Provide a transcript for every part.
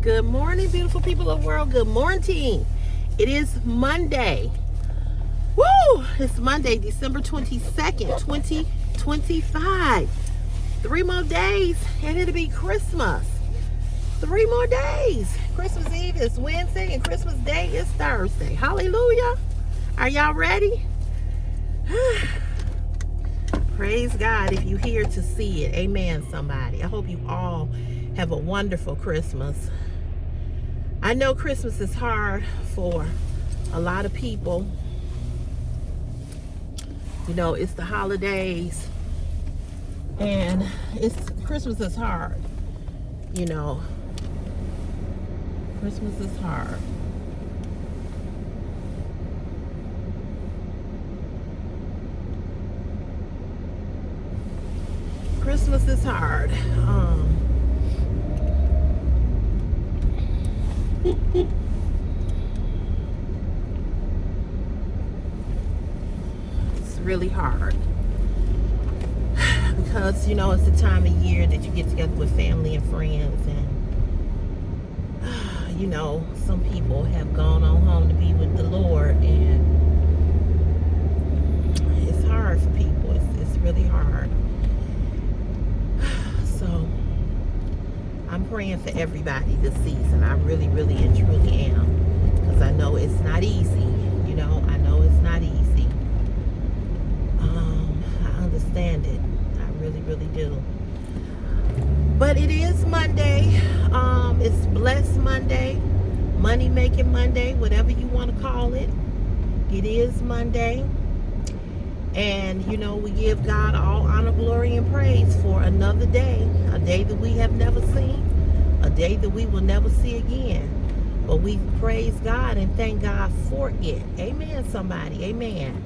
Good morning, beautiful people of the world. Good morning. It is Monday. Woo! It's Monday, December 22nd, 2025. 3 more days and it'll be Christmas. 3 more days. Christmas Eve is Wednesday and Christmas Day is Thursday. Hallelujah. Are y'all ready? Praise God if you're here to see it. Amen, somebody. I hope you all have a wonderful Christmas. I know Christmas is hard for a lot of people. You know, it's the holidays and Christmas is hard. You know, Christmas is hard. Christmas is hard. It's really hard because, you know, it's the time of year that you get together with family and friends, and you know, some people have gone on home to be with the Lord, and it's hard for people. It's really hard. So I'm praying for everybody this season. I really, really and truly am, because I know it's not easy. You know, I know it's not easy. I understand it. I really, really do. But it is Monday. It's Blessed Monday, Money Making Monday, whatever you want to call it. It is Monday. And, you know, we give God all honor, glory, and praise for another day. A day that we have never seen. A day that we will never see again. But we praise God and thank God for it. Amen, somebody. Amen.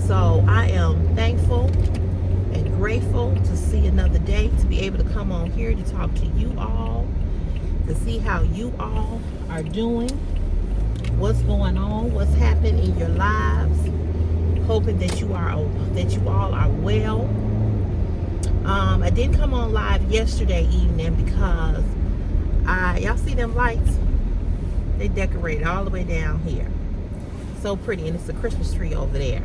So I am thankful and grateful to see another day, to be able to come on here to talk to you all, to see how you all are doing, what's going on, what's happening in your lives. Hoping that you all are well. I didn't come on live yesterday evening because y'all see them lights? They decorated all the way down here. So pretty, and it's a Christmas tree over there.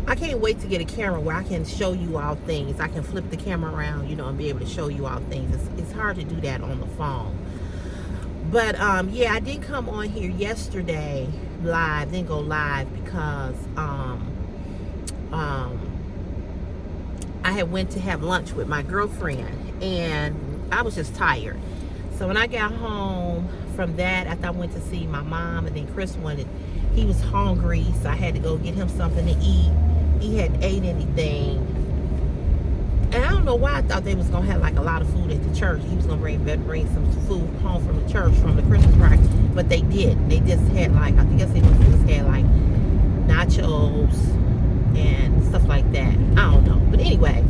I can't wait to get a camera where I can show you all things. I can flip the camera around, you know, and be able to show you all things. It's hard to do that on the phone. But yeah, I didn't come on here yesterday live, didn't go live because I had went to have lunch with my girlfriend and I was just tired. So when I got home from that, after I went to see my mom, and then Chris he was hungry, so I had to go get him something to eat. He hadn't ate anything. And I don't know why I thought they was going to have like a lot of food at the church. He was going to bring some food home from the church, from the Christmas party. But they didn't. They just had like, I think they just had like nachos and stuff like that. I don't know. But anyway.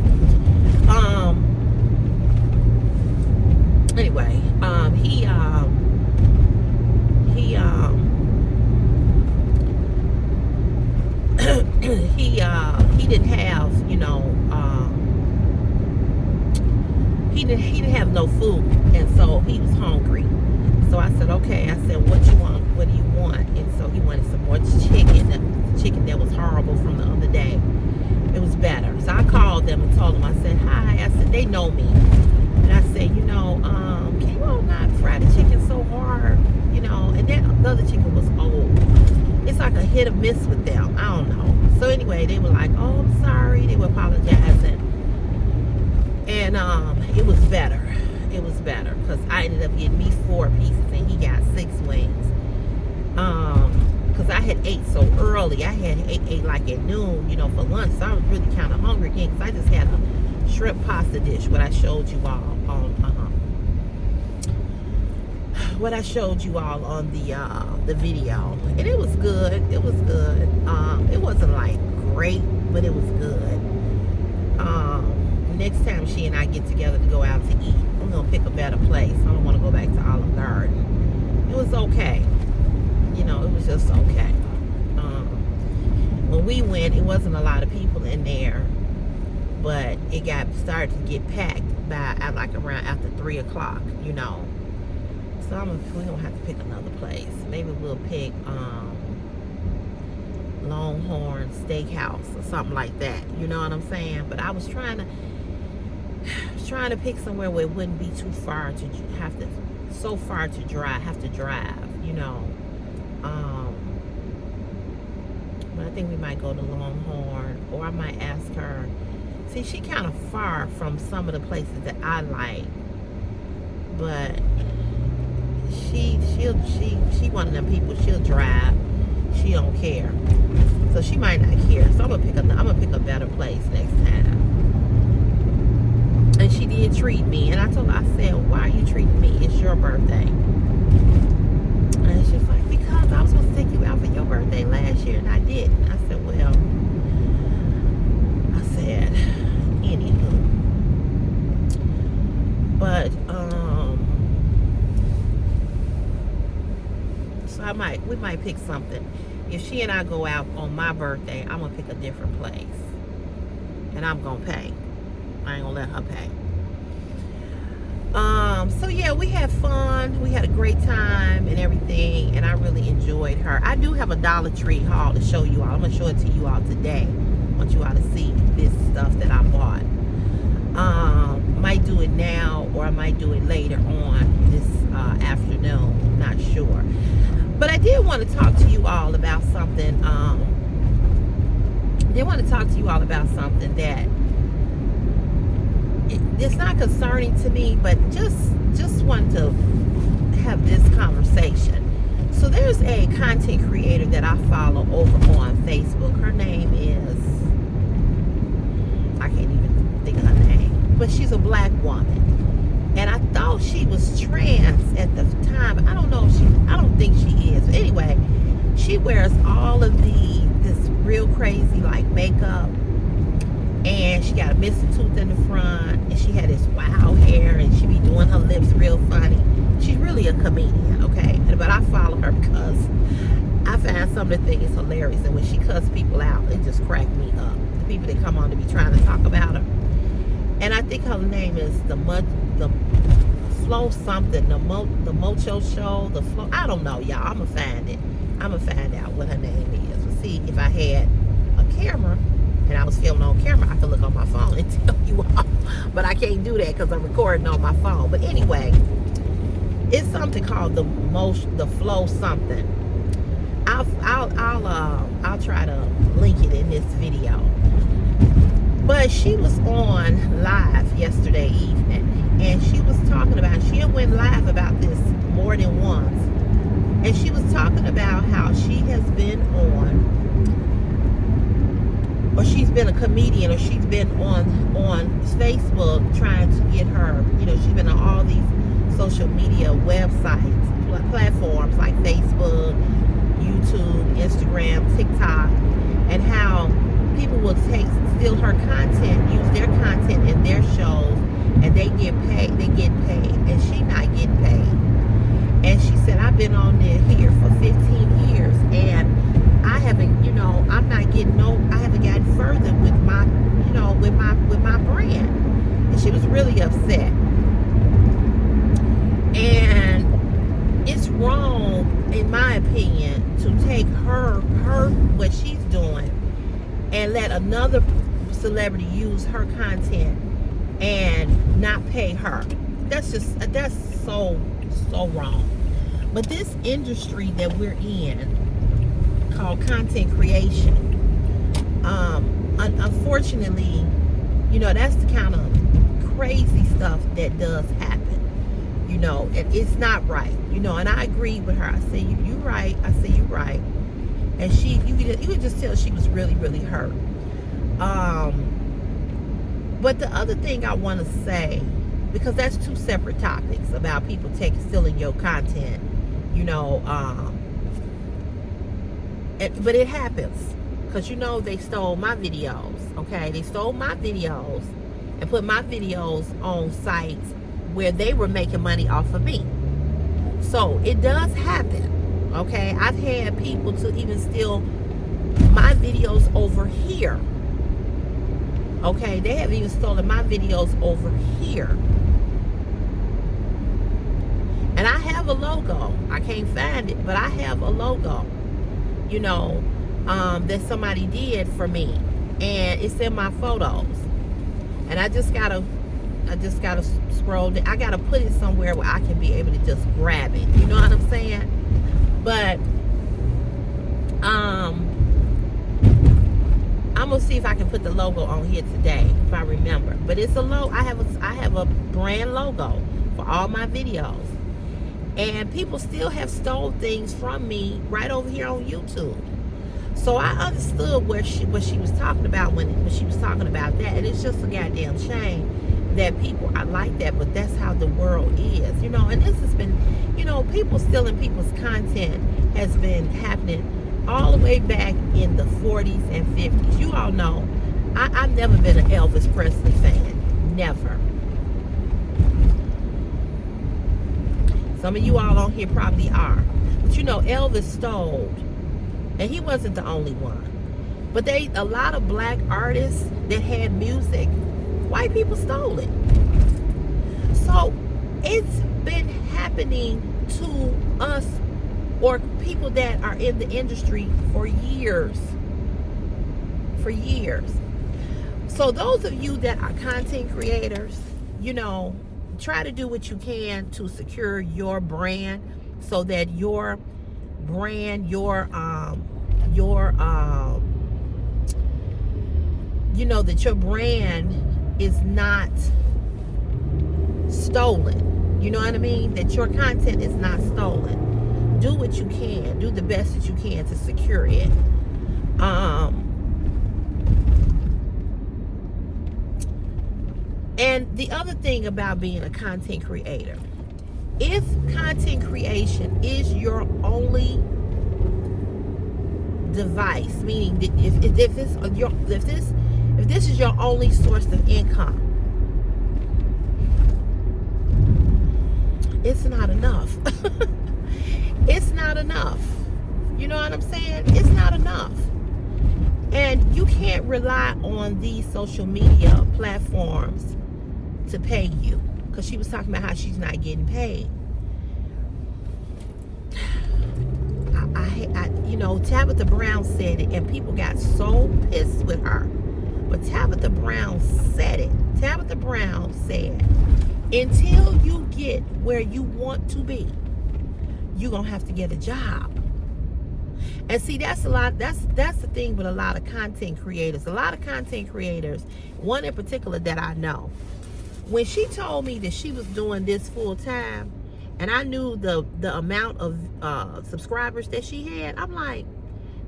He didn't have, you know, he didn't have no food, and so he was hungry. So I said, okay. I said, what you want? What do you want? And so he wanted some more chicken. The chicken that was horrible from the other day. It was better. So I called them and told them. I said, hi. I said, they know me, and I said, you know, can you all not fry the chicken so hard? You know, and then the other chicken was old. It's like a hit or miss with them. I don't know. So anyway, they were like, oh, I'm sorry. They were apologizing. And it was better. It was better because I ended up getting me 4 pieces and he got 6 wings. Because I had ate so early. I had ate like at noon, you know, for lunch. So I was really kind of hungry again because I just had a shrimp pasta dish, what I showed you all on the video, and it was good. It was good. It wasn't like great, but it was good. Next time she and I get together to go out to eat, I'm gonna pick a better place. I don't want to go back to Olive Garden. It was okay. You know, it was just okay. When we went, it wasn't a lot of people in there, but it started to get packed by at like around after 3 o'clock, you know. So we're gonna have to pick another place. Maybe we'll pick Longhorn Steakhouse or something like that. You know what I'm saying? But I was trying to pick somewhere where it wouldn't be too far to have to drive, you know. But I think we might go to Longhorn, or I might ask her. See, she kind of far from some of the places that I like, but she one of them people. She'll drive. She don't care, so she might not care. So I'm gonna pick a better place next time. And she did treat me, and I told her, I said, "Why are you treating me? It's your birthday." And she was like, "Because I was supposed to take you out for your birthday last year, and I didn't." I said, "Well," I said, "Anywho," but so we might pick something. If she and I go out on my birthday, I'm gonna pick a different place, and I'm gonna pay. I ain't gonna let her pay. So yeah, we had fun. We had a great time and everything, and I really enjoyed her. I do have a Dollar Tree haul to show you all. I'm gonna show it to you all today. I want you all to see this stuff that I bought. Might do it now, or I might do it later on this afternoon. Not sure. But I did want to talk to you all about something. That it's not concerning to me, but just want to have this conversation. So there's a content creator that I follow over on Facebook. Her name is, I can't even think of her name, but she's a black woman. And I thought she was trans at the time. I don't think she is. But anyway, she wears all of this real crazy like makeup. And she got a missing tooth in the front, and she had this wild hair, and she be doing her lips real funny. She's really a comedian, okay? But I follow her because I find some of the things hilarious, and when she cuss people out, it just cracked me up. The people that come on to be trying to talk about her. And I think her name is the Flo something, the Mocho Show, the Flo. I don't know, y'all. I'm gonna find it. I'm gonna find out what her name is. We'll see if I had a camera. And I was filming on camera, I could look on my phone and tell you all. But I can't do that because I'm recording on my phone. But anyway, it's something called the Flow something. I'll try to link it in this video. But she was on live yesterday evening, and she was talking about, she went live about this more than once, and she was talking about how she has been on, or she's been a comedian, or she's been on Facebook trying to get her, she's been on all these social media websites, platforms like Facebook, YouTube, Instagram, TikTok, and how people will steal her content, use their content in their shows, and they get paid, and she not getting paid. And she said, I've been on here for 15 years, and I haven't, I'm not getting I haven't gotten further with my, with my brand. And she was really upset. And it's wrong, in my opinion, to take her what she's doing and let another celebrity use her content and not pay her. That's so wrong. But this industry that we're in, called content creation, unfortunately, that's the kind of crazy stuff that does happen, and it's not right, and I agree with her. I say, you're right. I say, you're right. And you could just tell she was really, really hurt. But the other thing I want to say, because that's two separate topics about people stealing your content, but it happens, because they stole my videos, okay? They stole my videos and put my videos on sites where they were making money off of me. So it does happen, okay? I've had people to even steal my videos over here, Okay, they have even stolen my videos over here. And I have a logo. I can't find it, but I have a logo, you know, that somebody did for me. And it's in my photos. And I just gotta scroll down. I gotta put it somewhere where I can be able to just grab it. You know what I'm saying? But I'm gonna see if I can put the logo on here today, if I remember. But it's a logo. I have a brand logo for all my videos. And people still have stole things from me right over here on YouTube. So I understood what she was talking about when she was talking about that. And it's just a goddamn shame that people are like that, but that's how the world is, you know. And this has been, you know, people stealing people's content has been happening all the way back in the 40s and 50s. You all know, I've never been an Elvis Presley fan. Never. Some of you all on here probably are. But you know, Elvis stole. And he wasn't the only one. But a lot of black artists that had music, white people stole it. So it's been happening to us or people that are in the industry for years. For years. So those of you that are content creators, you know, try to do what you can to secure your brand so that your brand, you know, that your brand is not stolen. You know what I mean? That your content is not stolen. Do what you can. Do the best that you can to secure it. And the other thing about being a content creator, if content creation is your only device, meaning that if this is your only source of income, it's not enough. It's not enough. You know what I'm saying? It's not enough. And you can't rely on these social media platforms to pay you, because she was talking about how she's not getting paid. You know, Tabitha Brown said it, and people got so pissed with her. But Tabitha Brown said it. Tabitha Brown said, until you get where you want to be, you're gonna have to get a job. And see, that's the thing with a lot of content creators. A lot of content creators, one in particular that I know, when she told me that she was doing this full time, and I knew the amount of subscribers that she had, I'm like,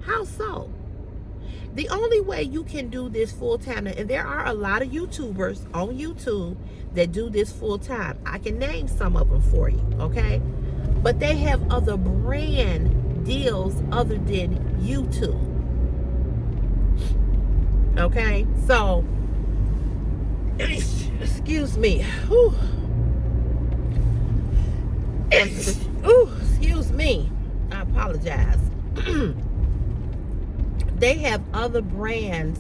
how so? The only way you can do this full time, and there are a lot of YouTubers on YouTube that do this full time. I can name some of them for you, okay? But they have other brand deals other than YouTube. Okay? So, excuse me. Whew. Ooh, excuse me. I apologize. They have other brands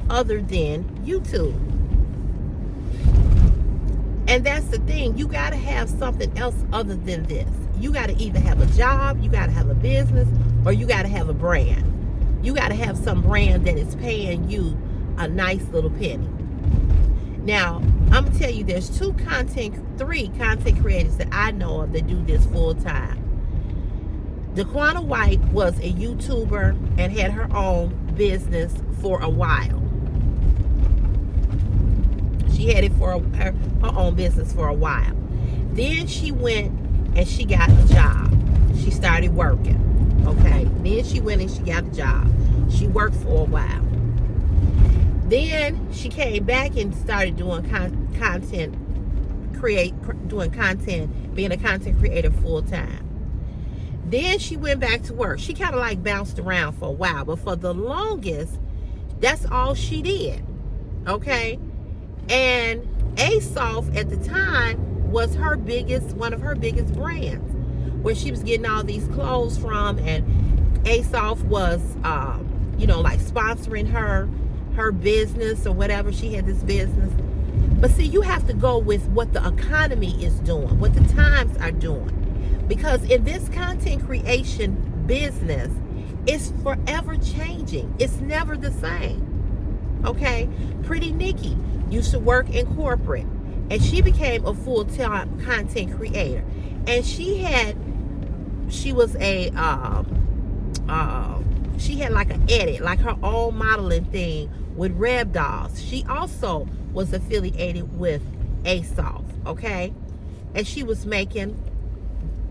other than YouTube. And that's the thing. You got to have something else other than this. You got to either have a job, you got to have a business, or you got to have a brand. You got to have some brand that is paying you a nice little penny. Now, I'm going to tell you, there's three content creators that I know of that do this full time. Daquana White was a YouTuber and had her own business for a while. She had it for her own business for a while. Then she went and she got a job. She started working. Okay. Then she went and she got a job. She worked for a while. Then she came back and started doing content, being a content creator full time. Then she went back to work. She kind of like bounced around for a while, but for the longest, that's all she did. Okay? And ASOS at the time was one of her biggest brands, where she was getting all these clothes from, and ASOS was, like sponsoring her her business or whatever. She had this business. But see, you have to go with what the economy is doing, what the times are doing. Because in this content creation business, it's forever changing. It's never the same. Okay? Pretty Nikki used to work in corporate, and she became a full-time content creator. And she was a she had like an edit, like her own modeling thing with Reb Dolls. She also was affiliated with ASOS, okay? And she was making,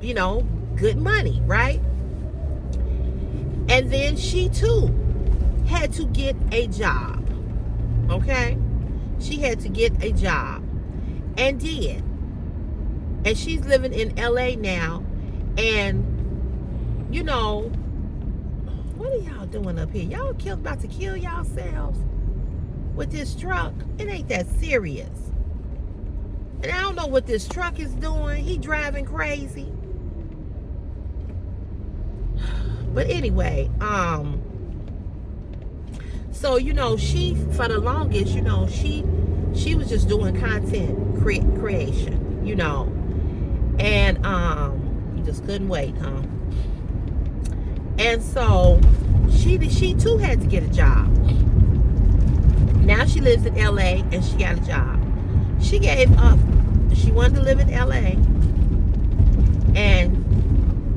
good money, right? And then she too had to get a job, okay? She had to get a job and did. And she's living in LA now. And, what are y'all doing up here? Y'all about to kill yourselves with this truck? It ain't that serious. And I don't know what this truck is doing. He driving crazy. But anyway, so she, for the longest, she was just doing content creation, and you just couldn't wait, huh? And so she too had to get a job. Now she lives in LA and she got a job. She gave up. She wanted to live in LA, and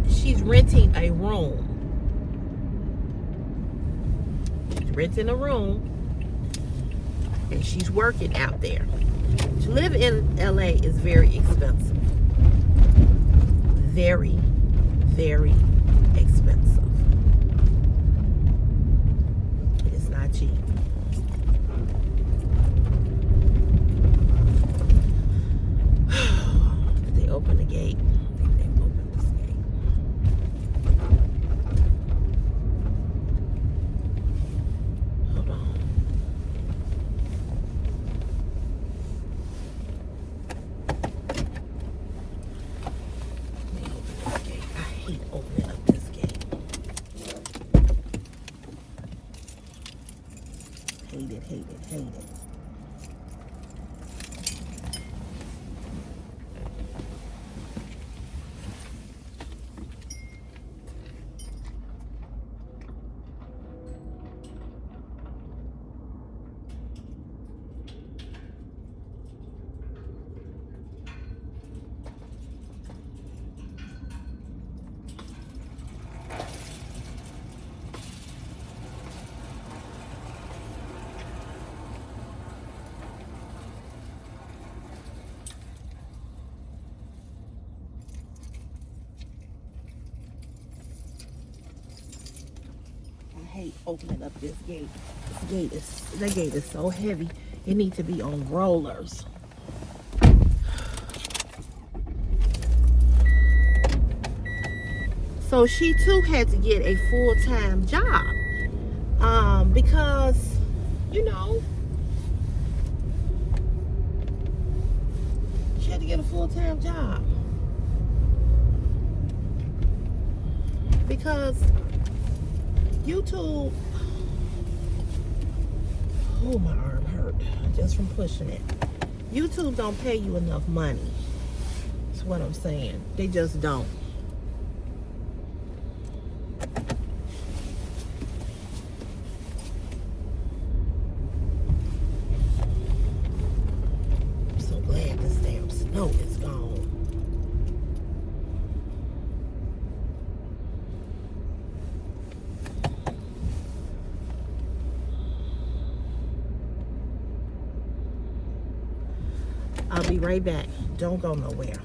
she's renting a room. She's renting a room, and she's working out there. To live in LA is very expensive. Very, very expensive. It's not cheap. Did they open the gate? I think they opened this gate. Hold on. Let me open this gate. I hate opening up this gate. Hate it, hate it, hate it. I hate opening up this gate. That gate is so heavy. It needs to be on rollers. So she too had to get a full-time job. Because, she had to get a full-time job. Because YouTube, oh, my arm hurt just from pushing it. YouTube don't pay you enough money. That's what I'm saying. They just don't. I'm so glad this damn snow is gone. I'll be right back. Don't go nowhere.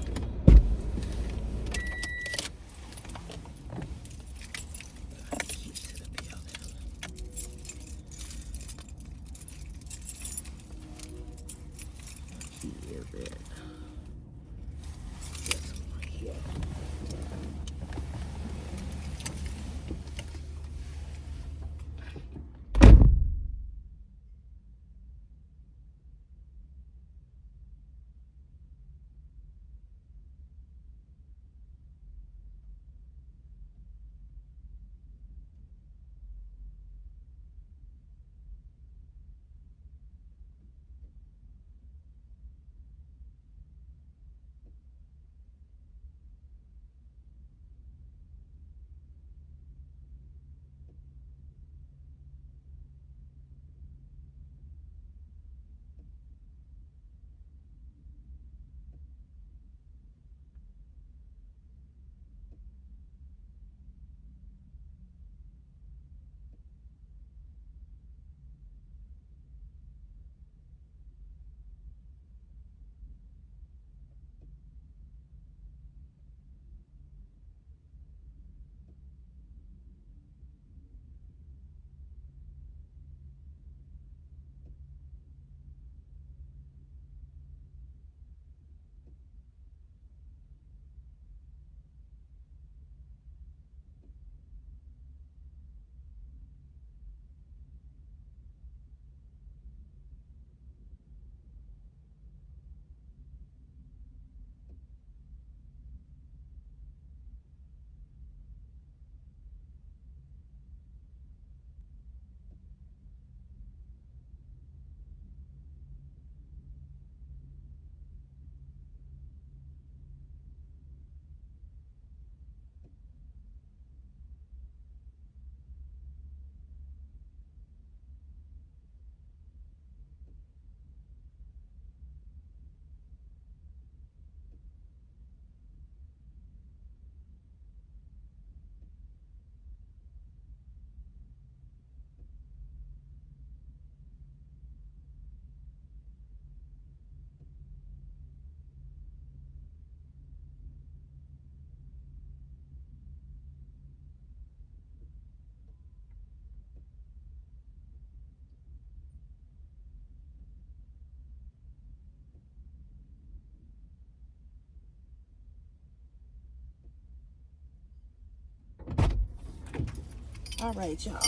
All right, y'all.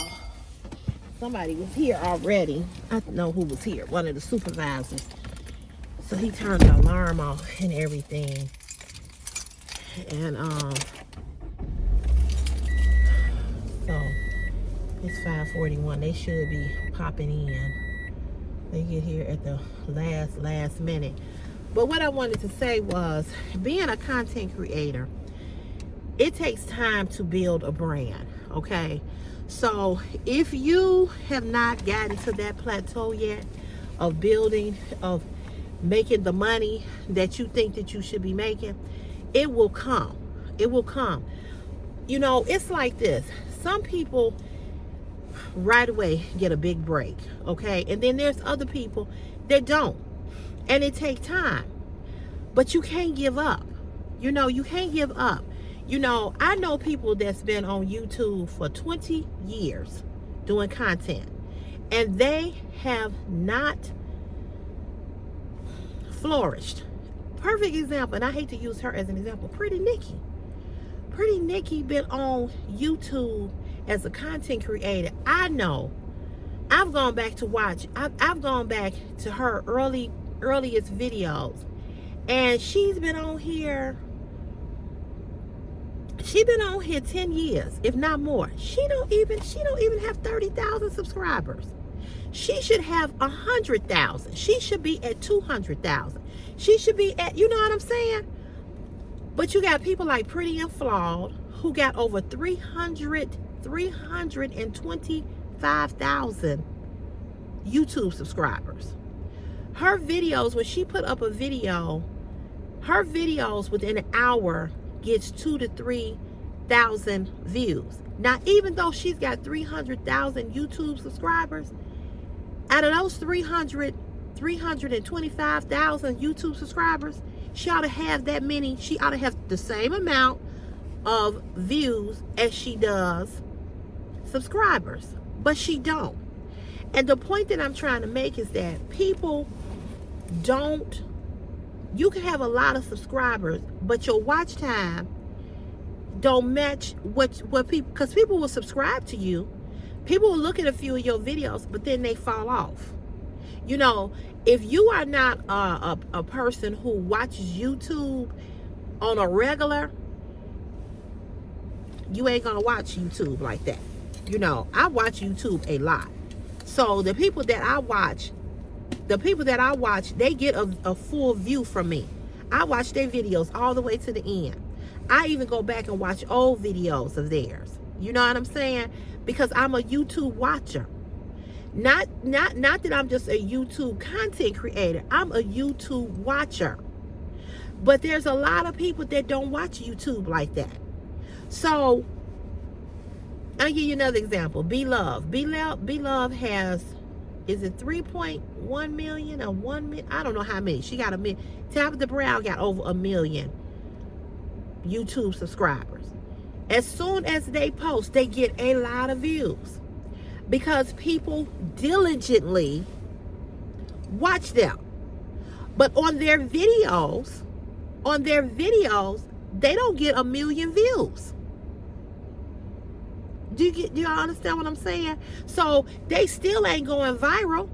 Somebody was here already. I don't know who was here. One of the supervisors. So he turned the alarm off and everything. And so it's 5:41. They should be popping in. They get here at the last minute. But what I wanted to say was, being a content creator, it takes time to build a brand, okay? So if you have not gotten to that plateau yet of building, of making the money that you think that you should be making, it will come. It will come. You know, it's like this. Some people right away get a big break, okay? And then there's other people that don't. And it takes time. But you can't give up. You know, you can't give up. You know, I know people that's been on YouTube for 20 years doing content, and they have not flourished. Perfect example, and I hate to use her as an example, Pretty Nikki. Pretty Nikki been on YouTube as a content creator. I know. I've gone back to watch. I've gone back to her earliest videos, and she's been on here. She's been on here 10 years, if not more. She don't even have 30,000 subscribers. She should have 100,000. She should be at 200,000. She should be at, you know what I'm saying? But you got people like Pretty and Flawed who got over 325,000 YouTube subscribers. Her videos, when she put up a video, her videos within an hour gets 2,000 to 3,000 views. Now, even though she's got 300,000 YouTube subscribers, out of those 325,000 YouTube subscribers, she ought to have that many. She ought to have the same amount of views as she does subscribers, but she don't. And the point that I'm trying to make is that people don't. You can have a lot of subscribers, but your watch time don't match what people, because people will subscribe to you. People will look at a few of your videos, but then they fall off. You know, if you are not a person who watches YouTube on a regular, you ain't gonna watch YouTube like that. You know, I watch YouTube a lot. So the people that I watch, they get a full view from me. I watch their videos all the way to the end. I even go back and watch old videos of theirs. You know what I'm saying? Because I'm a YouTube watcher. Not that I'm just a YouTube content creator. I'm a YouTube watcher. But there's a lot of people that don't watch YouTube like that. So I'll give you another example. B-Love. B-Love has, is it 3.1 million or 1 million? I don't know how many. She got 1 million. Tabitha Brown got over 1 million YouTube subscribers. As soon as they post, they get a lot of views because people diligently watch them. But on their videos, they don't get 1 million views. Do y'all understand what I'm saying? So they still ain't going viral.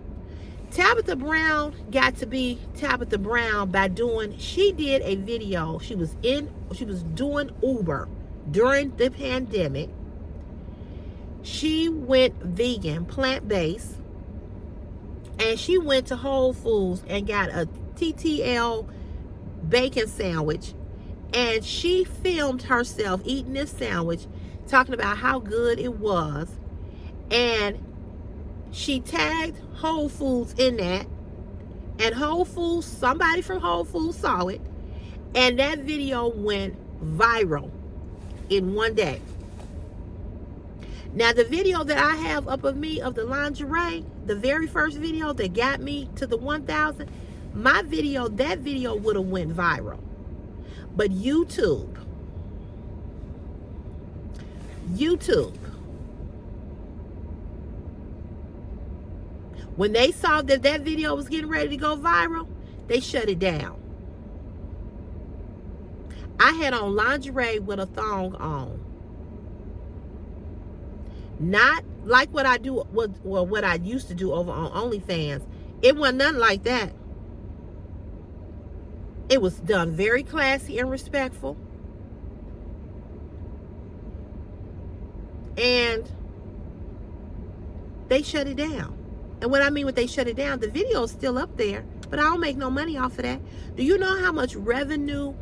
Tabitha Brown got to be Tabitha Brown by she did a video. She was doing Uber during the pandemic. She went vegan, plant-based, and she went to Whole Foods and got a TTL bacon sandwich, and she filmed herself eating this sandwich, talking about how good it was, and she tagged Whole Foods in that, and Whole Foods, somebody from Whole Foods saw it, and that video went viral in one day. Now, the video that I have up of me of the lingerie, the very first video that got me to the 1,000, that video would have went viral. But YouTube, when they saw that video was getting ready to go viral, they shut it down. I had on lingerie with a thong on. Not like what I do, what I used to do over on OnlyFans. It wasn't nothing like that. It was done very classy and respectful. And they shut it down. And what I mean when they shut it down, the video is still up there, but I don't make no money off of that. Do you know how much revenue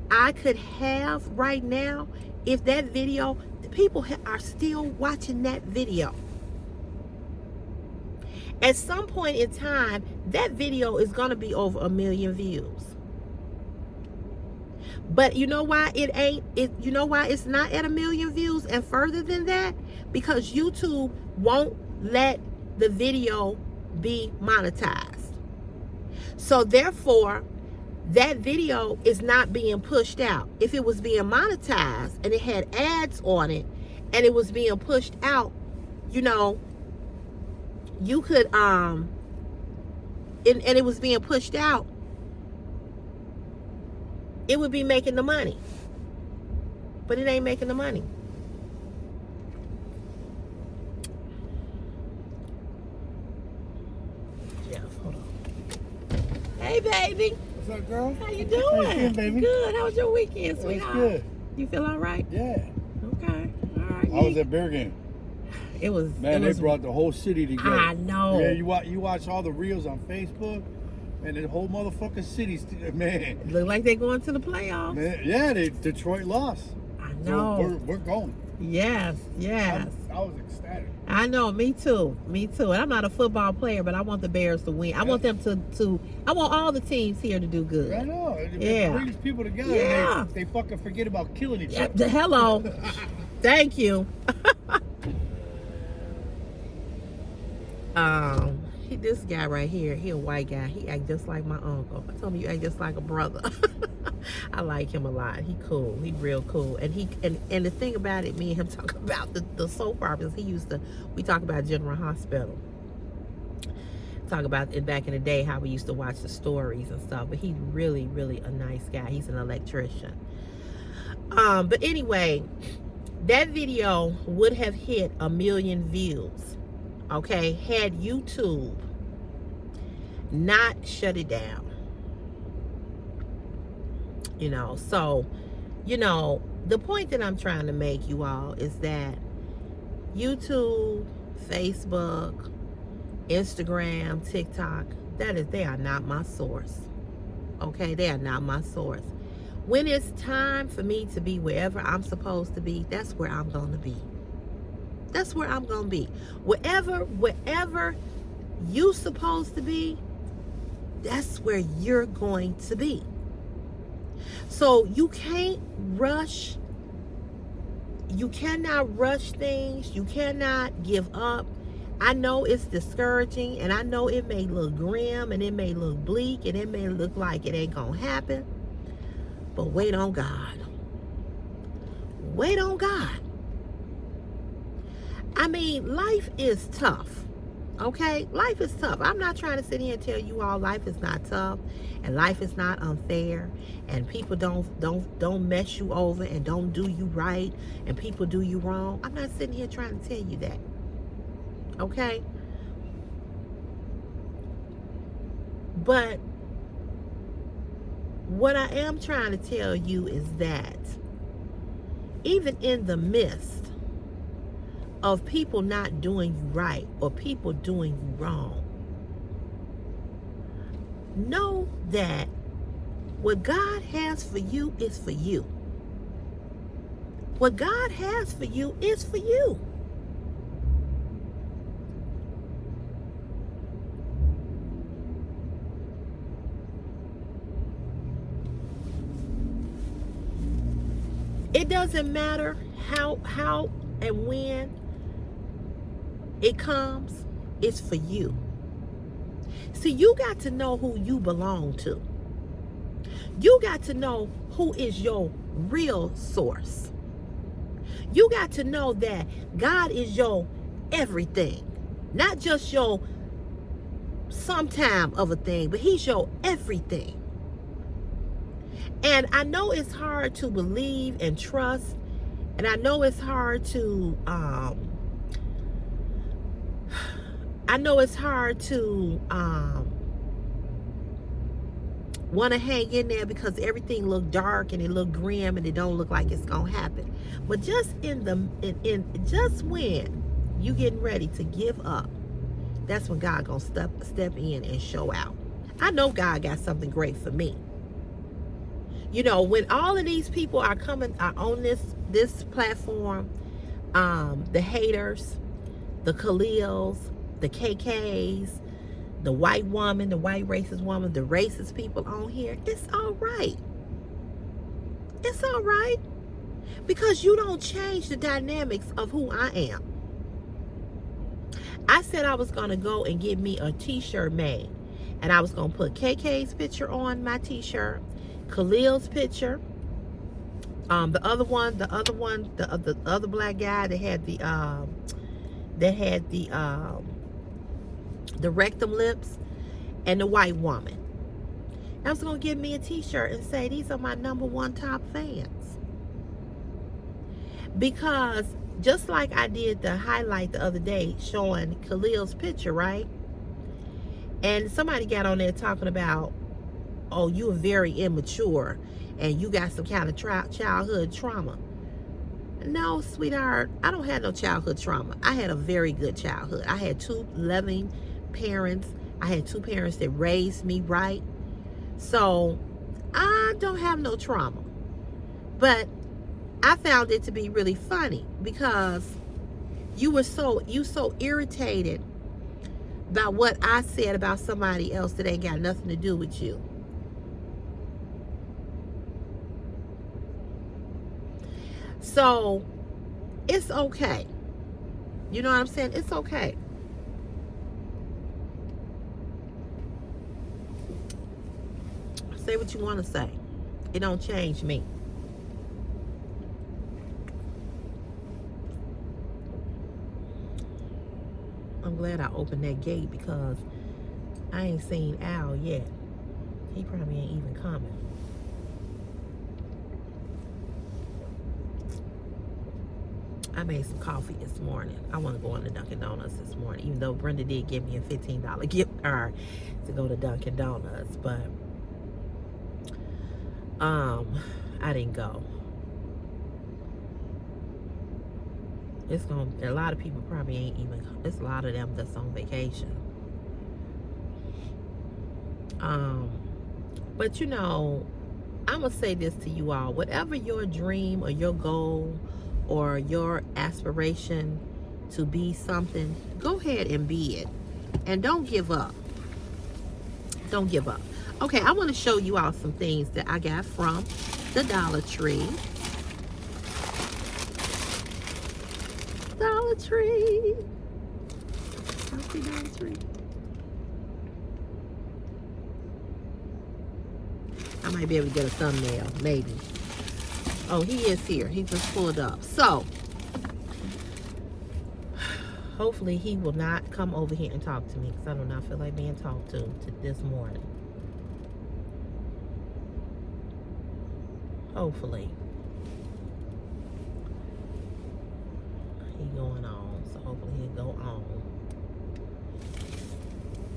I could have right now if that video, the people are still watching that video? At some point in time, that video is going to be over 1 million views. But you know why you know why it's not at 1 million views and further than that? Because YouTube won't let the video be monetized. So therefore, that video is not being pushed out. If it was being monetized and it had ads on it and it was being pushed out, you know, you could and it was being pushed out, it would be making the money. But it ain't making the money. Jeff, hold on. Hey, baby. What's up, girl? How you doing? How you feeling, baby? Good. How was your weekend, sweetheart? Good. You feel all right? Yeah. Okay. All right. I was at Bear Game. It was. Man, it was, they brought the whole city together. I know. Yeah, you watch all the reels on Facebook, and the whole motherfucking city's, man. Look like they're going to the playoffs. Man, yeah, Detroit lost. I know. So we're going. Yes, yes. I was ecstatic. I know, me too. Me too. And I'm not a football player, but I want the Bears to win. I want them to I want all the teams here to do good. I know. It Yeah. brings people together. Yeah. And they fucking forget about killing each Yeah, other. hello. Thank you. This guy right here, he a white guy. He act just like my uncle. I told him you act just like a brother. I like him a lot. He cool. He real cool. And and the thing about it, me and him talk about the soap operas. We talk about General Hospital. Talk about it back in the day, how we used to watch the stories and stuff. But he's really, really a nice guy. He's an electrician. But anyway, that video would have hit 1 million views. Okay, had YouTube not shut it down. You know, so, you know, the point that I'm trying to make, you all, is that YouTube, Facebook, Instagram, TikTok, they are not my source. Okay, they are not my source. When it's time for me to be wherever I'm supposed to be, that's where I'm going to be. That's where I'm going to be. Wherever you're supposed to be, that's where you're going to be. So you can't rush. You cannot rush things. You cannot give up. I know it's discouraging, and I know it may look grim, and it may look bleak, and it may look like it ain't going to happen. But wait on God. Wait on God. I mean, life is tough. Okay? Life is tough. I'm not trying to sit here and tell you all life is not tough and life is not unfair and people don't mess you over and don't do you right and people do you wrong. I'm not sitting here trying to tell you that. Okay? But what I am trying to tell you is that even in the midst of people not doing you right or people doing you wrong, know that what God has for you is for you. What God has for you is for you. It doesn't matter how and when it comes, it's for you. See, you got to know who you belong to. You got to know who is your real source. You got to know that God is your everything. Not just your sometime of a thing, but he's your everything. And I know it's hard to believe and trust. And I know it's hard to I know it's hard to want to hang in there because everything look dark and it look grim and it don't look like it's gonna happen. But just just when you getting ready to give up, that's when God gonna step in and show out. I know God got something great for me. You know, when all of these people are on this platform, the haters, the Khalils, the KKs, the white woman, the white racist woman, the racist people on here, it's all right. It's all right. Because you don't change the dynamics of who I am. I said I was going to go and get me a t-shirt made. And I was going to put KK's picture on my t-shirt, Khalil's picture, the other black guy that had the rectum lips, and the white woman. I was going to give me a t-shirt and say, these are my #1 top fans. Because just like I did the highlight the other day showing Khalil's picture, right? And somebody got on there talking about, oh, you are very immature and you got some kind of childhood trauma. No, sweetheart, I don't have no childhood trauma. I had a very good childhood. I had 2 loving parents. I had 2 parents that raised me right. So I don't have no trauma. But I found it to be really funny because you so irritated by what I said about somebody else that ain't got nothing to do with you. So it's okay. You know what I'm saying? It's okay. Say what you want to say. It don't change me. I'm glad I opened that gate because I ain't seen Al yet. He probably ain't even coming. I made some coffee this morning. I want to go on to Dunkin' Donuts this morning, even though Brenda did give me a $15 gift card to go to Dunkin' Donuts, but I didn't go. It's gonna, a lot of people probably ain't even, it's a lot of them that's on vacation. But you know, I'm gonna say this to you all, whatever your dream or your goal or your aspiration to be something, go ahead and be it. And don't give up. Don't give up. Okay, I want to show you all some things that I got from the Dollar Tree. Dollar Tree. Dollar Tree. I might be able to get a thumbnail, maybe. Oh, he is here. He just pulled up. So, hopefully he will not come over here and talk to me because I do not feel like being talked to this morning. Hopefully. He going on. So hopefully he'll go on.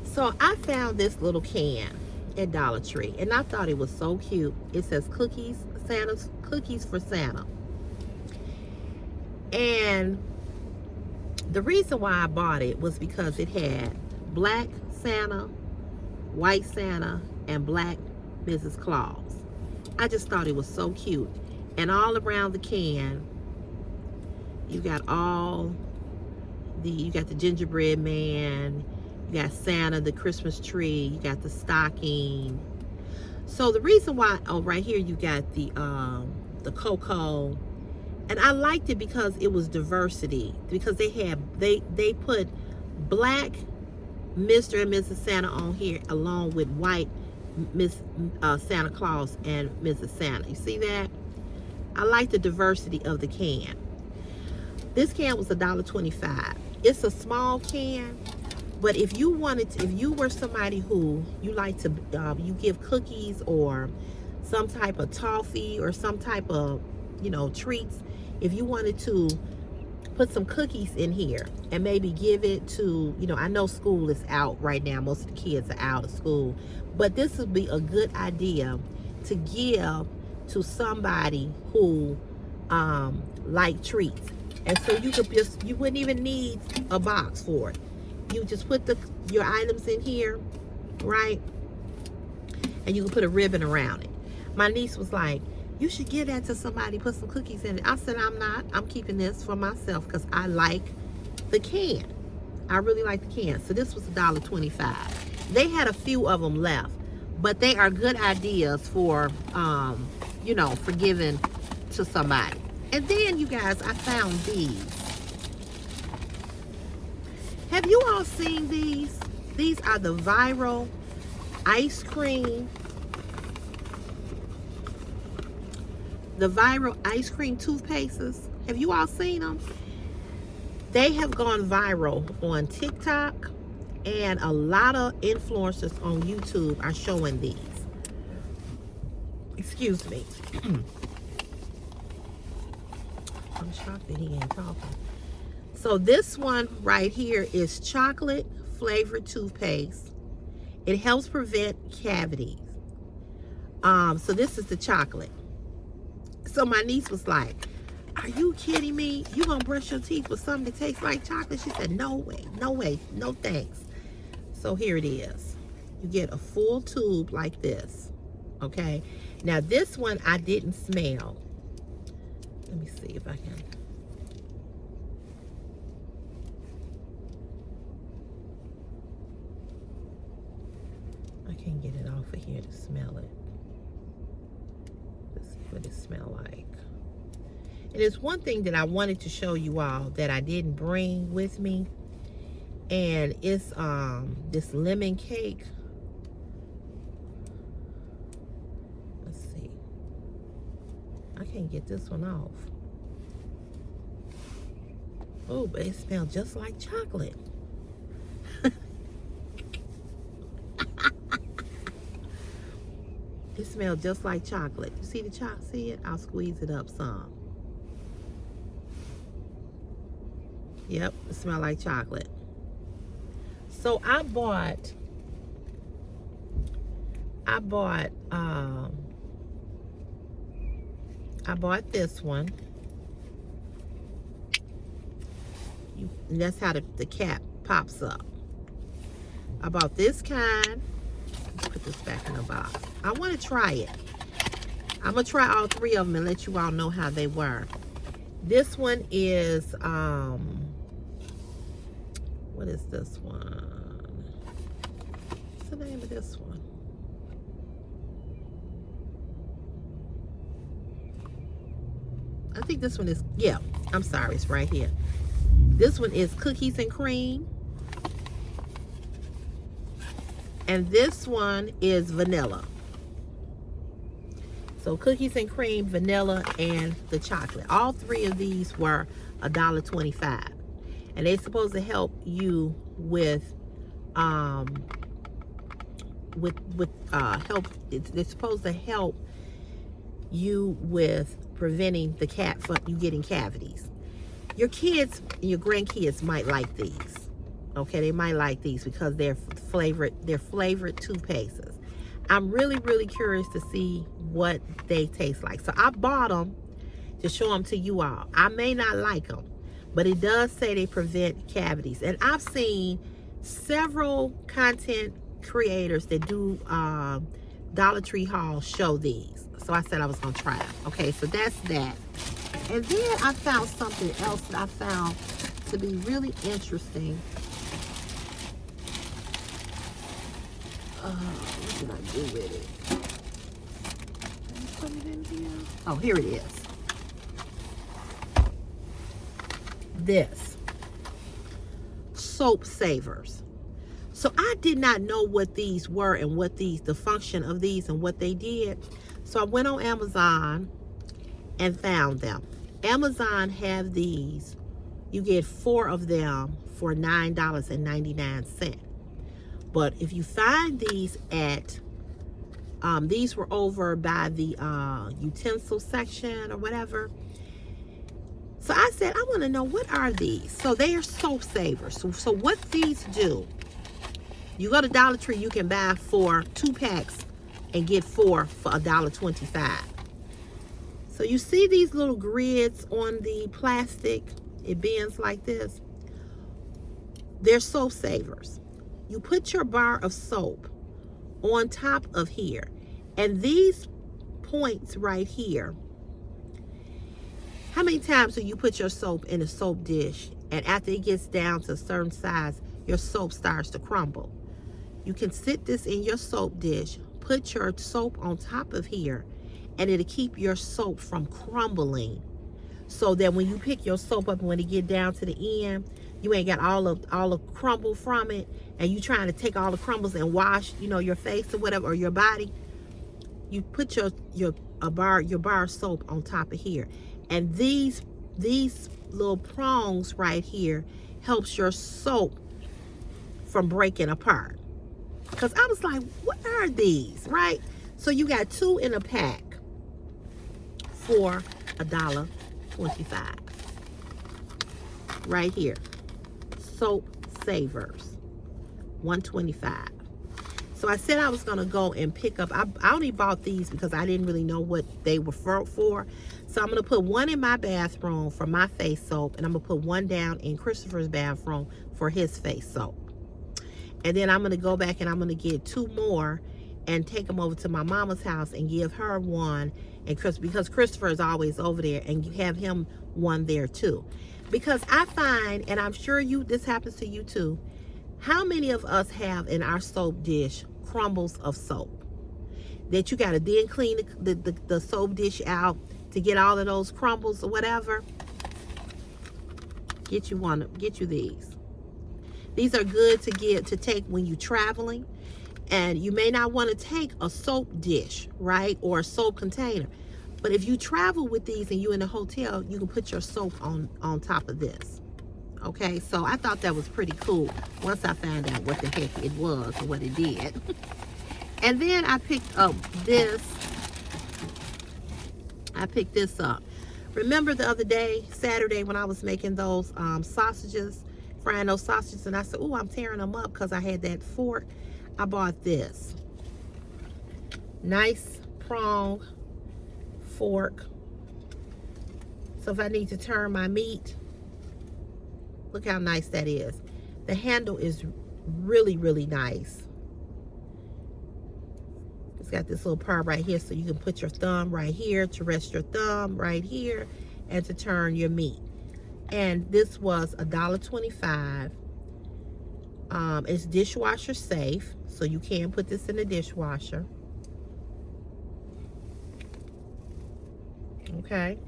So I found this little can at Dollar Tree and I thought it was so cute. It says cookies for Santa. And the reason why I bought it was because it had black Santa, white Santa, and black Mrs. Claus. I just thought it was so cute. And all around the can, you got you got the gingerbread man, you got Santa, the Christmas tree, you got the stocking. So the reason why, oh, right here you got the cocoa, and I liked it because it was diversity, because they put black Mr. and Mrs. Santa on here along with white Santa Claus and Mrs. Santa. You see that? I like the diversity of the can. This can was $1.25. It's a small can, but if you were somebody who you like to, you give cookies or some type of toffee or some type of, treats, if you wanted to put some cookies in here and maybe give it to, you know, I know school is out right now. Most of the kids are out of school. But this would be a good idea to give to somebody who like treats. And so you could just, you wouldn't even need a box for it. You just put your items in here, right? And you can put a ribbon around it. My niece was like, you should give that to somebody, put some cookies in it. I said, I'm not. I'm keeping this for myself because I like the can. I really like the can. So this was $1.25. They had a few of them left, but they are good ideas for, you know, for giving to somebody. And then, you guys, I found these. Have you all seen these? These are the Viral ice cream. The Viral ice cream toothpastes. Have you all seen them? They have gone viral on TikTok, and a lot of influencers on YouTube are showing these. Excuse me. I'm shocked that he ain't talking. So this one right here is chocolate flavored toothpaste. It helps prevent cavities. So this is the chocolate. So my niece was like, are you kidding me? You gonna brush your teeth with something that tastes like chocolate? She said, no way, no way, no thanks. So here it is. You get a full tube like this, okay? Now this one I didn't smell. Let me see if I can. I can't get it off of here to smell it. Let's see what it smells like. And there's one thing that I wanted to show you all that I didn't bring with me. And it's this lemon cake. Let's see. I can't get this one off. Oh, but it smells just like chocolate. It smells just like chocolate. You see the chocolate? See it? I'll squeeze it up some. Yep, it smells like chocolate. So I bought this one. And that's how the cap pops up. I bought this kind. Put this back in the box. I want to try it. I'm gonna try all three of them and let you all know how they were. This one is what is this one? What's the name of this one? I think this one is, yeah, I'm sorry, it's right here. This one is cookies and cream. And this one is vanilla. So cookies and cream, vanilla, and the chocolate. All three of these were $1.25. And they're supposed to help you with they're supposed to help you with preventing you getting cavities. Your kids, your grandkids might like these. Okay, they might like these because they're flavored toothpastes. I'm really, really curious to see what they taste like. So I bought them to show them to you all. I may not like them, but it does say they prevent cavities. And I've seen several content creators that do Dollar Tree hauls show these. So I said I was gonna try them. Okay, so that's that. And then I found something else that I found to be really interesting. What did I do with it? Did I put it in here? Oh, here it is. This. Soap savers. So I did not know what these were and what the function of these and what they did. So I went on Amazon and found them. Amazon have these. You get 4 of them for $9.99. But if you find these at, these were over by the utensil section or whatever. So I said, I want to know, what are these? So they are soap savers. So what these do, you go to Dollar Tree, you can buy 2 packs and get 4 for $1.25. So you see these little grids on the plastic, it bends like this. They're soap savers. You put your bar of soap on top of here, and these points right here, how many times do you put your soap in a soap dish, and after it gets down to a certain size, your soap starts to crumble? You can sit this in your soap dish, put your soap on top of here, and it'll keep your soap from crumbling, so that when you pick your soap up and when it get down to the end, you ain't got all the crumble from it, and you trying to take all the crumbles and wash, your face or whatever, or your body. You put your bar of soap on top of here, and these little prongs right here helps your soap from breaking apart. Because I was like, what are these, right? So you got 2 in a pack for $1.25. Right here. Soap savers. $1.25. So I said I was going to go and pick up. I only bought these because I didn't really know what they were for. So I'm going to put 1 in my bathroom for my face soap, and I'm going to put 1 down in Christopher's bathroom for his face soap. And then I'm going to go back and I'm going to get 2 more and take them over to my mama's house and give her 1, and because Christopher is always over there, and you have him 1 there too. Because I find, and I'm sure this happens to you too, how many of us have in our soap dish crumbles of soap that you got to then clean the soap dish out to get all of those crumbles or whatever? Get you these. These are good to take when you're traveling, and you may not want to take a soap dish, right, or a soap container. But if you travel with these and you're in a hotel, you can put your soap on top of this. Okay, so I thought that was pretty cool once I found out what the heck it was or what it did. And then I picked up this. I picked this up. Remember the other day, Saturday, when I was making those sausages, frying those sausages, and I said, oh, I'm tearing them up because I had that fork. I bought this. Nice prong fork. So if I need to turn my meat, look how nice that is. The handle is really, really nice. It's got this little part right here, so you can put your thumb right here to rest your thumb right here and to turn your meat. And this was $1.25. It's dishwasher safe, so you can put this in the dishwasher. Okay.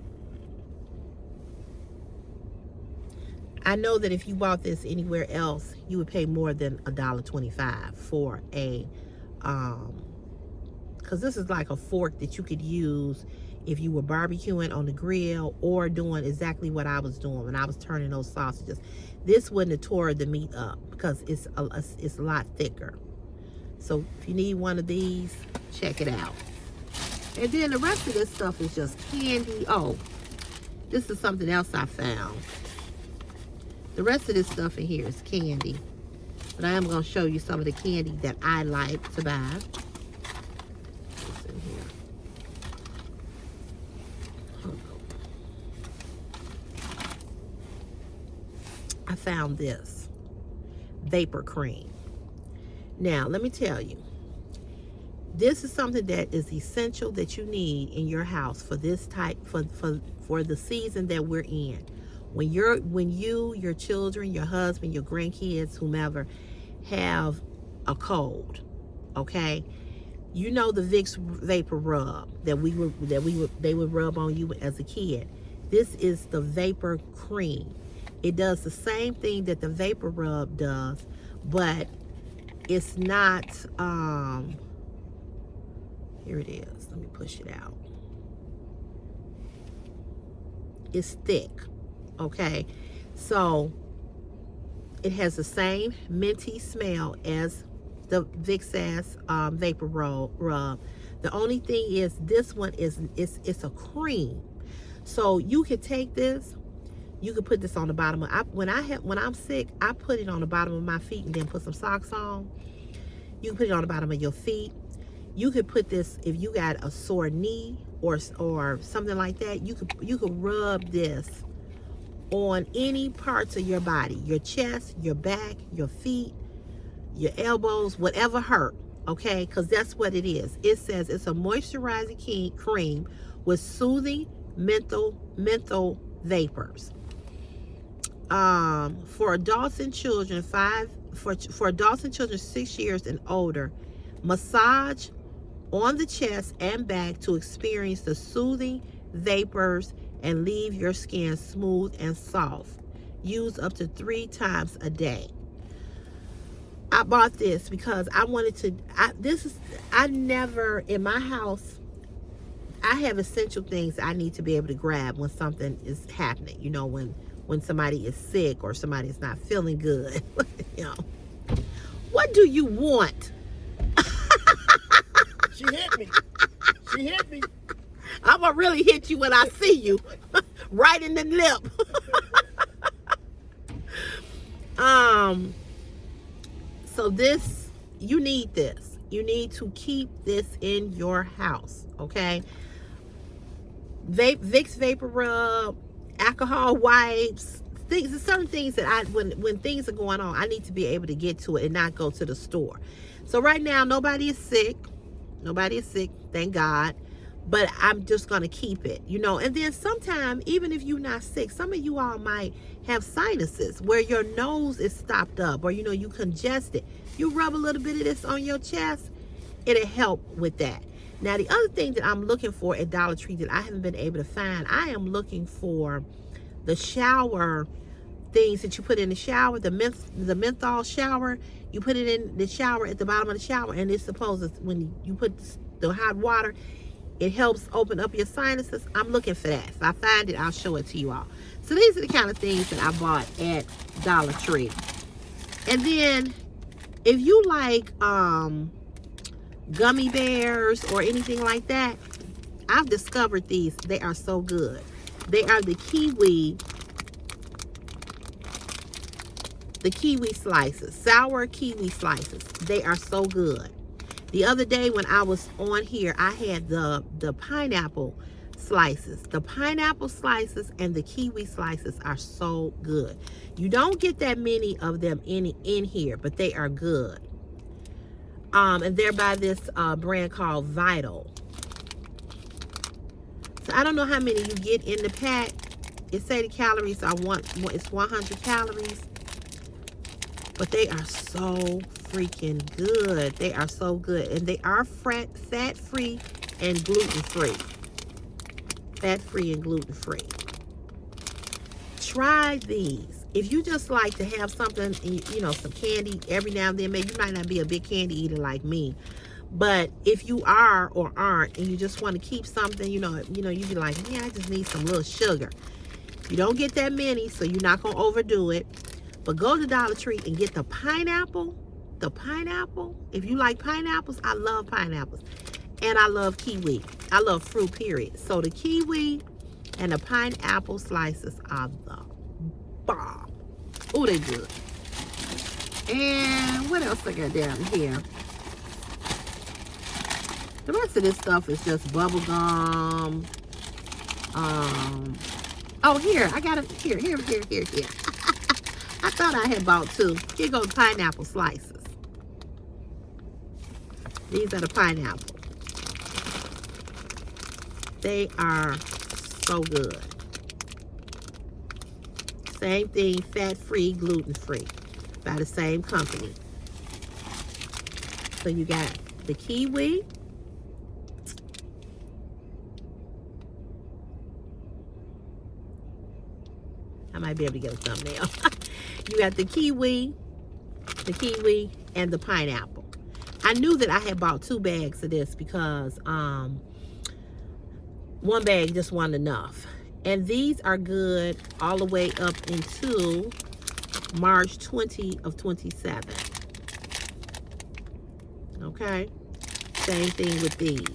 I know that if you bought this anywhere else, you would pay more than $1.25 for a, because this is like a fork that you could use if you were barbecuing on the grill or doing exactly what I was doing when I was turning those sausages. This wouldn't have tore the meat up because it's a lot thicker. So if you need one of these, check it out. And then the rest of this stuff is just candy. Oh, this is something else I found. The rest of this stuff in here is candy. But I am going to show you some of the candy that I like to buy. What's in here? I found this. Vapor cream. Now, let me tell you. This is something that is essential that you need in your house for this type, for the season that we're in. When you, your children, your husband, your grandkids, whomever, have a cold, okay? You know the Vicks Vapor Rub that they would rub on you as a kid. This is the Vapor Cream. It does the same thing that the Vapor Rub does, but it's not. Here it is. Let me push it out. It's thick. Okay, so it has the same minty smell as the Vicks Vapor Rub. The only thing is this one it's a cream. So you can take this You could put this on the bottom of, when I'm sick, I put it on the bottom of my feet and then put some socks on. You can put it on the bottom of your feet. You could put this if you got a sore knee or something like that. You could rub this on any parts of your body, your chest, your back, your feet, your elbows, whatever hurt, okay? Because that's what it is. It says it's a moisturizing cream with soothing menthol vapors. For adults and children for adults and children 6 years and older, massage on the chest and back to experience the soothing vapors and leave your skin smooth and soft. Use up to 3 times a day. I bought this because I wanted to, I never, in my house, I have essential things I need to be able to grab when something is happening. You know, when somebody is sick or somebody is not feeling good. You know, what do you want? She hit me. She hit me. I'm gonna really hit you when I see you, right in the lip. So this, you need this. You need to keep this in your house, okay? Vicks Vapor Rub, alcohol wipes, things. Certain things that when things are going on, I need to be able to get to it and not go to the store. So right now, nobody is sick. Nobody is sick, thank God. But I'm just going to keep it, you know. And then sometime, even if you're not sick, some of you all might have sinuses where your nose is stopped up or, you know, you congested. You rub a little bit of this on your chest, it'll help with that. Now, the other thing that I'm looking for at Dollar Tree that I haven't been able to find, I am looking for the shower things that you put in the shower, the menthol shower. You put it in the shower at the bottom of the shower, and it's supposed to, when you put the hot water, it helps open up your sinuses. I'm looking for that. If I find it, I'll show it to you all. So these are the kind of things that I bought at Dollar Tree. And then if you like gummy bears or anything like that, I've discovered these. They are so good. They are the kiwi slices, sour kiwi slices. They are so good. The other day when I was on here, I had the pineapple slices. The pineapple slices and the kiwi slices are so good. You don't get that many of them in here, but they are good. And they're by this brand called Vital. So I don't know how many you get in the pack. It say the calories are it's 100 calories. But they are so freaking good. They are so good. And they are fat-free and gluten-free. Fat-free and gluten-free. Try these. If you just like to have something, you know, some candy every now and then, maybe you might not be a big candy eater like me. But if you are or aren't, and you just want to keep something, you know, you be like, yeah, I just need some little sugar. You don't get that many, so you're not going to overdo it. But go to Dollar Tree and get the pineapple. The pineapple. If you like pineapples, I love pineapples. And I love kiwi. I love fruit, period. So the kiwi and the pineapple slices are the bomb. Oh, they good. And what else I got down here? The rest of this stuff is just bubble gum. Oh, here. I got it. Here. I thought I had bought 2. Here goes pineapple slices. These are the pineapple. They are so good. Same thing, fat-free, gluten-free, by the same company. So you got the kiwi. I might be able to get a thumbnail. You got the kiwi, and the pineapple. I knew that I had bought 2 bags of this because one bag just wasn't enough. And these are good all the way up into March 20 of 27. Okay? Same thing with these.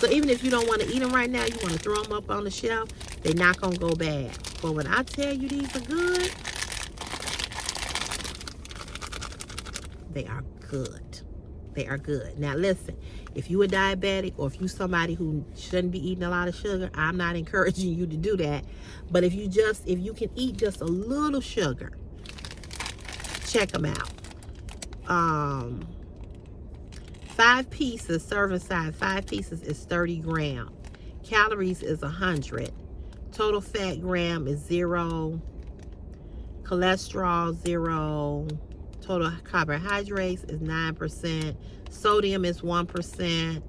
So even if you don't want to eat them right now, you want to throw them up on the shelf, they're not going to go bad. But when I tell you these are good, they are good. They are good. Now listen, if you a diabetic or if you somebody who shouldn't be eating a lot of sugar, I'm not encouraging you to do that. But if you can eat just a little sugar, check them out. 5 pieces, serving size, 5 pieces is 30 grams. Calories is 100. Total fat gram is 0. Cholesterol, 0. Total carbohydrates is 9%. Sodium is 1%.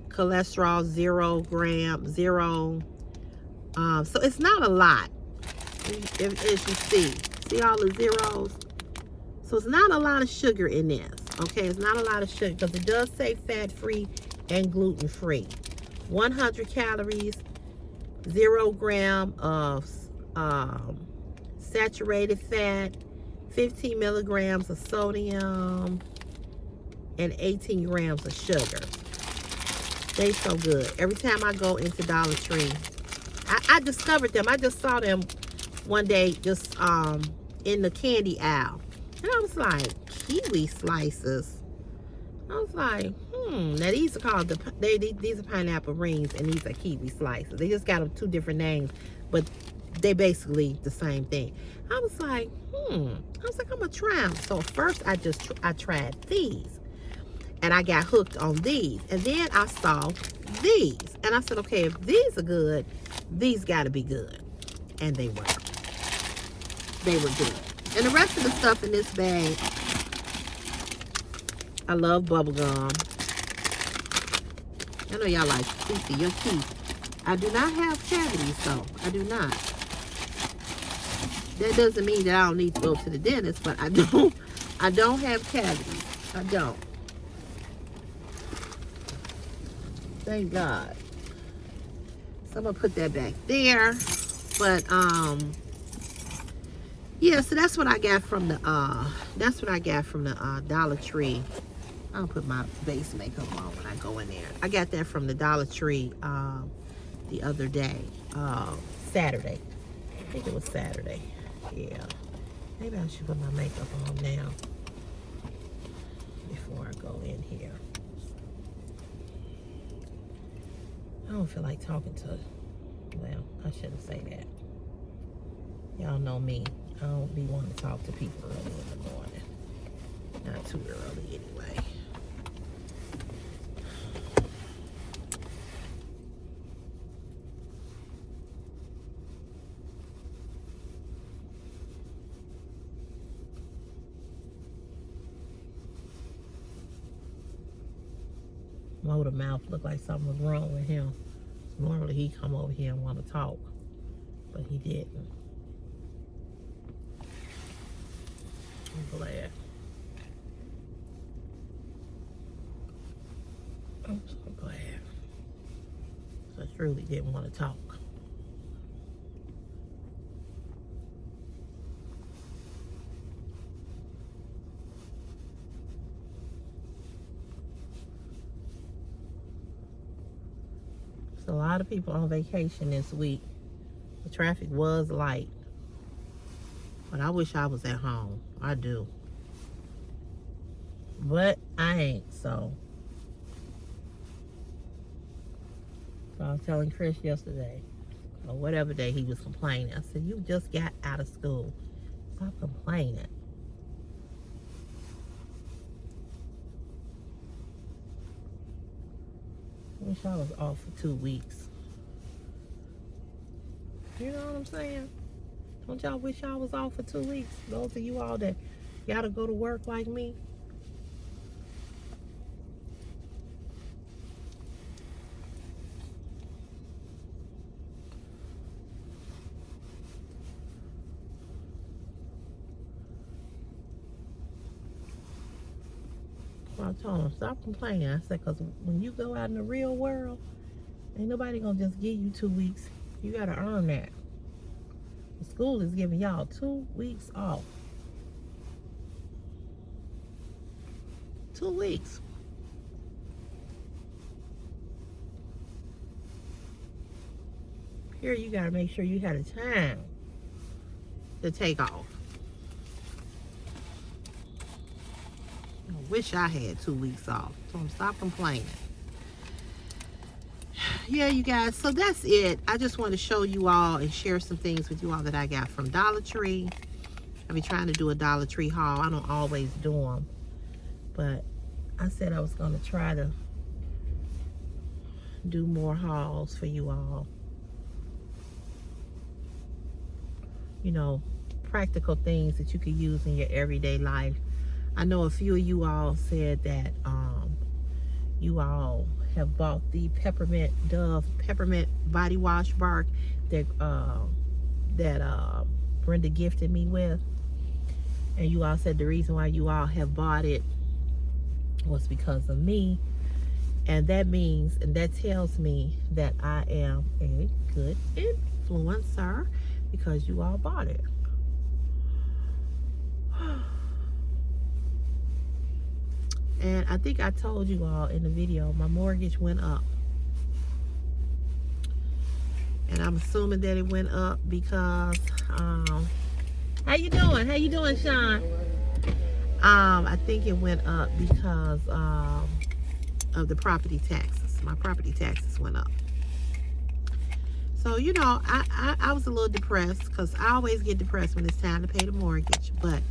Cholesterol, 0 gram, 0. So it's not a lot, as you see all the zeros? So it's not a lot of sugar in this, okay? It's not a lot of sugar because it does say fat-free and gluten-free. 100 calories, 0 gram of saturated fat, 15 milligrams of sodium, and 18 grams of sugar. They so good. Every time I go into Dollar Tree, I discovered them. I just saw them one day just in the candy aisle. And I was like, kiwi slices. I was like, now these are called, these are pineapple rings and these are kiwi slices. They just got them 2 different names, but they basically the same thing. I was like, I'm gonna try them. So first I tried these and I got hooked on these. And then I saw these and I said, okay, if these are good, these gotta be good. And they were. They were good. And the rest of the stuff in this bag, I love bubble gum. I know y'all like Kiki, your teeth. I do not have cavities though. I do not. That doesn't mean that I don't need to go to the dentist, but I don't have cavities. I don't. Thank God. So I'm gonna put that back there. But yeah, so that's what I got from the Dollar Tree. I'll put my base makeup on when I go in there. I got that from the Dollar Tree the other day, Saturday. I think it was Saturday. Yeah. Maybe I should put my makeup on now before I go in here. I don't feel like talking to, well, I shouldn't say that. Y'all know me. I don't be wanting to talk to people early in the morning. Not too early anyway. Motor mouth looked like something was wrong with him. Normally he come over here and want to talk, but he didn't. I'm glad. I'm so glad. So I truly didn't want to talk. So a lot of people on vacation this week. The traffic was light. But I wish I was at home. I do. But I ain't, so. I was telling Chris yesterday, or whatever day he was complaining. I said, you just got out of school. Stop complaining. I wish I was off for 2 weeks. You know what I'm saying? Don't y'all wish y'all was off for 2 weeks? Those of you all that gotta go to work like me. Well, I told him, stop complaining. I said, because when you go out in the real world, ain't nobody gonna just give you 2 weeks. You gotta earn that. The school is giving y'all 2 weeks off. 2 weeks. Here you gotta make sure you had a time to take off. I wish I had 2 weeks off. So stop complaining. Yeah, you guys, so that's it. I just want to show you all and share some things with you all that I got from Dollar Tree. I've been trying to do a Dollar Tree haul. I don't always do them, but I said I was going to try to do more hauls for you all. You know, practical things that you could use in your everyday life. I know a few of you all said that you all have bought the Dove peppermint body wash bar that Brenda gifted me with, and you all said the reason why you all have bought it was because of me, and that means, and that tells me that I am a good influencer because you all bought it. And I think I told you all in the video, my mortgage went up. And I'm assuming that it went up because, how you doing? How you doing, Sean? I think it went up because of the property taxes. My property taxes went up. So, you know, I was a little depressed because I always get depressed when it's time to pay the mortgage. But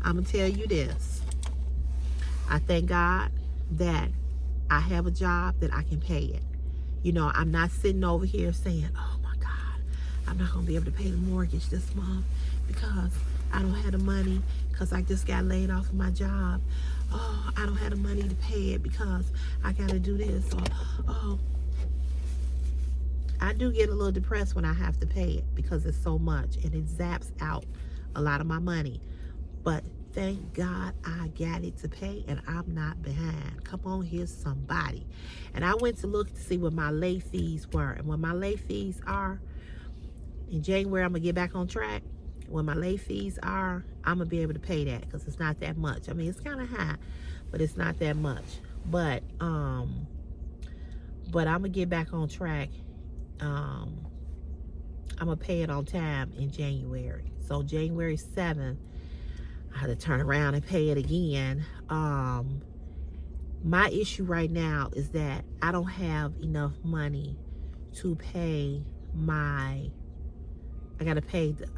I'm going to tell you this. I thank God that I have a job that I can pay it. You know, I'm not sitting over here saying, oh my God, I'm not going to be able to pay the mortgage this month because I don't have the money because I just got laid off of my job. Oh, I don't have the money to pay it because I got to do this. Or, oh, I do get a little depressed when I have to pay it because it's so much and it zaps out a lot of my money. But thank God I got it to pay and I'm not behind. Come on here, somebody. And I went to look to see what my late fees were. And what my late fees are, in January, I'm going to get back on track. When my late fees are, I'm going to be able to pay that because it's not that much. I mean, it's kind of high, but it's not that much. But I'm going to get back on track. I'm going to pay it on time in January. So January 7th, I had to turn around and pay it again. My issue right now is that I don't have enough money to pay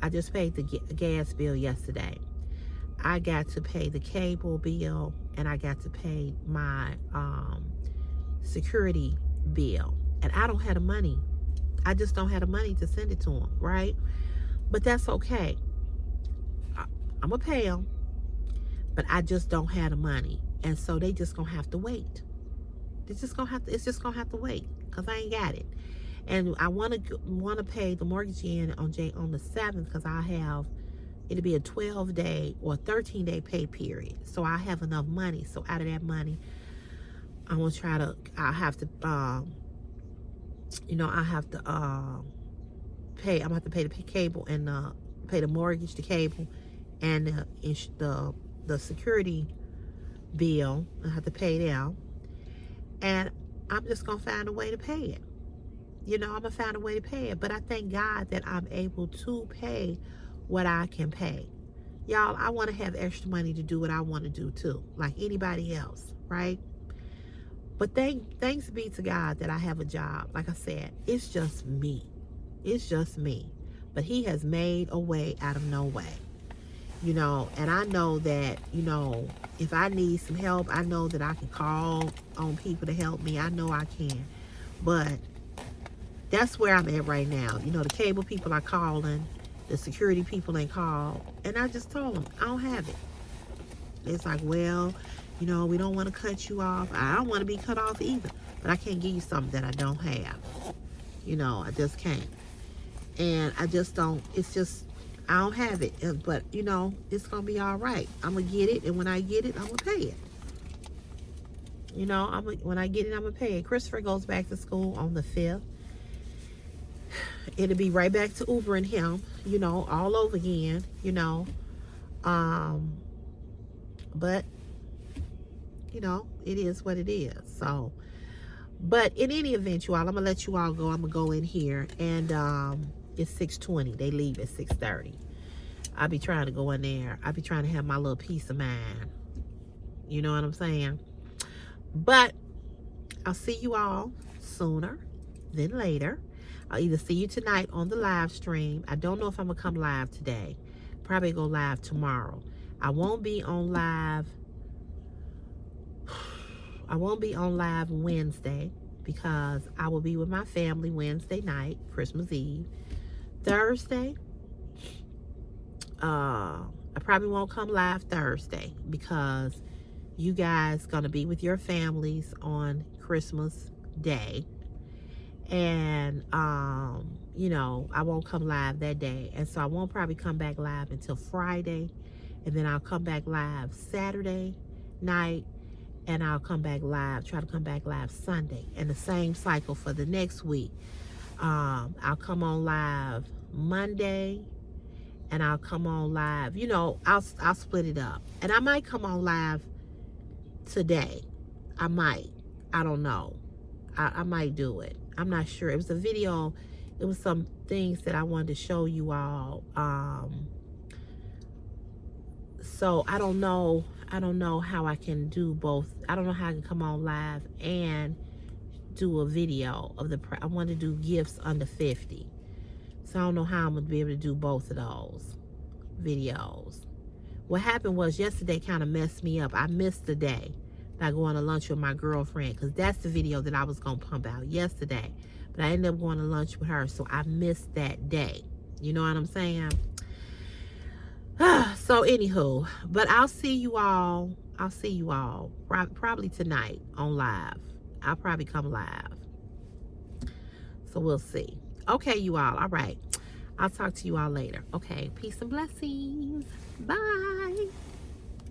I just paid the gas bill yesterday. I got to pay the cable bill and I got to pay my security bill. And I don't have the money. I just don't have the money to send it to them, right? But that's okay. I'm going to pay them, but I just don't have the money. And so they just going to have to wait. It's just going to have to wait because I ain't got it. And I want to pay the mortgage in on the 7th because it'll be a 12-day or 13-day pay period. So I have enough money. So out of that money, I have to pay. I'm going to have to pay the cable and pay the mortgage, the cable, and the security bill. I have to pay them, and I'm just gonna find a way to pay it. You know, I'm gonna find a way to pay it. But I thank God that I'm able to pay what I can pay. Y'all, I want to have extra money to do what I want to do too, like anybody else, right? But thanks be to God that I have a job. Like I said, it's just me. It's just me. But He has made a way out of no way. You know, and I know that, you know, if I need some help, I know that I can call on people to help me. I know I can. But that's where I'm at right now. You know, the cable people are calling. The security people ain't called. And I just told them, I don't have it. It's like, well, you know, we don't want to cut you off. I don't want to be cut off either. But I can't give you something that I don't have. You know, I just can't. And I just don't, I don't have it. But, you know, it's going to be all right. I'm going to get it. And when I get it, I'm going to pay it. You know, when I get it, I'm going to pay it. Christopher goes back to school on the 5th. It'll be right back to Ubering him, you know, all over again, you know. But, you know, it is what it is. So, But in any event, you all, I'm gonna let you all go. I'm gonna go in here, and it's 6:20. They leave at 6:30. I'll be trying to go in there. I'll be trying to have my little peace of mind. You know what I'm saying? But I'll see you all sooner than later. I'll either see you tonight on the live stream. I don't know if I'm gonna come live today. Probably go live tomorrow. I won't be on live. I won't be on live Wednesday because I will be with my family Wednesday night, Christmas Eve. Thursday, I probably won't come live Thursday because you guys gonna be with your families on Christmas Day. And you know, I won't come live that day, and so I won't probably come back live until Friday, and then I'll come back live Saturday night, and I'll come back live, try to come back live Sunday, and the same cycle for the next week. I'll come on live Monday, and I'll come on live, you know, I'll split it up, and I might come on live today. I don't know. I might do it. I'm not sure. It was a video. It was some things that I wanted to show you all. So I don't know how I can do both. I don't know how I can come on live and do a video of I want to do gifts under 50. So I don't know how I'm going to be able to do both of those videos. What happened was yesterday kind of messed me up. I missed the day by going to lunch with my girlfriend, because that's the video that I was going to pump out yesterday. But I ended up going to lunch with her, so I missed that day. You know what I'm saying? So anywho, but I'll see you all probably tonight on live. I'll probably come live. So we'll see. Okay, you all. All right. I'll talk to you all later. Okay. Peace and blessings. Bye.